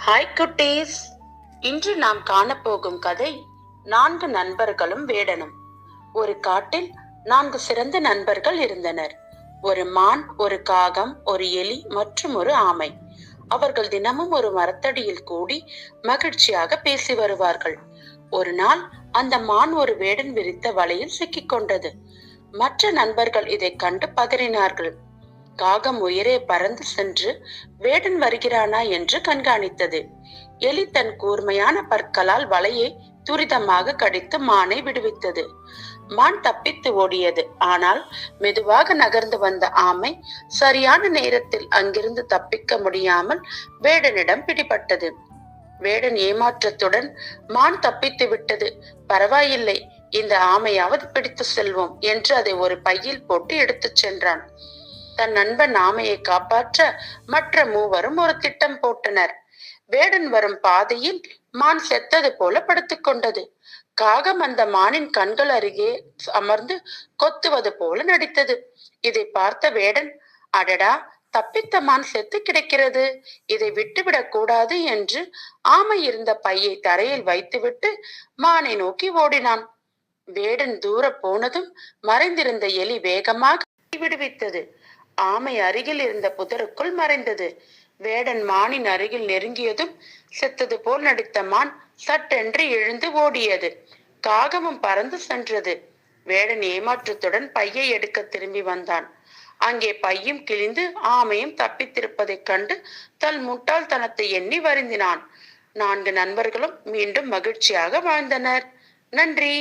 Hi குட்டீஸ், இன்று நாம் காணப்போகும் கதை 4 நண்பர்களும் வேடனும். ஒரு காட்டில் 4 சிறந்த நண்பர்கள் இருந்தனர். ஒரு மான், ஒரு காகம், ஒரு எலி மற்றும் ஒரு ஆமை. அவர்கள் தினமும் ஒரு மரத்தடியில் கூடி மகிழ்ச்சியாக பேசி வருவார்கள். ஒரு நாள் அந்த மான் ஒரு வேடன் விரித்த வலையில் சிக்கிக் கொண்டது. மற்ற நண்பர்கள் இதை கண்டு பதறினார்கள். காகம் உயரே பறந்து சென்று வேடன் வருகிறானா என்று கண்காணித்தது. எலி தன் கூர்மையான பற்களால் வலையை துரிதமாக கடித்து மானை விடுவித்தது. மான் தப்பித்து ஓடியது. ஆனால் மெதுவாக நகர்ந்து வந்த ஆமை சரியான நேரத்தில் அங்கிருந்து தப்பிக்க முடியாமல் வேடனிடம் பிடிபட்டது. வேடன் ஏமாற்றத்துடன், மான் தப்பித்து விட்டது, பரவாயில்லை, இந்த ஆமையாவது பிடித்து செல்வோம் என்று அதை ஒரு பையில் போட்டு எடுத்துச் சென்றான். தன் நண்பன் ஆமையை காப்பாற்ற மற்ற மூவரும் ஒரு திட்டம் போட்டனர். வேடன் வரும் பாதையில் மான் செத்தது போல படுத்துக் கொண்டது. காகம் அந்த மானின் கண்கள் அருகே அமர்ந்து கொத்துவது போல நடித்தது. இதை பார்த்த வேடன், அடடா, தப்பித்த மான் செத்து கிடக்கிறது, இதை விட்டுவிடக் கூடாது என்று ஆமை இருந்த பையை தரையில் வைத்துவிட்டு மானை நோக்கி ஓடினான். வேடன் தூர போனதும் மறைந்திருந்த எலி வேகமாக விடுவித்தது. ஆமை அருகில் இருந்த புதருக்குள் மறைந்தது. வேடன் மானின் அருகில் நெருங்கியதும் செத்தது போல் நடித்த மான் சட்டென்று எழுந்து ஓடியது. காகமும் பறந்து சென்றது. வேடன் ஏமாற்றத்துடன் பையை எடுக்க திரும்பி வந்தான். அங்கே பையும் கிழிந்து ஆமையும் தப்பித்திருப்பதைக் கண்டு தன் முட்டாள்தனத்தை எண்ணி வருந்தினான். 4 நண்பர்களும் மீண்டும் மகிழ்ச்சியாக வாழ்ந்தனர். நன்றி.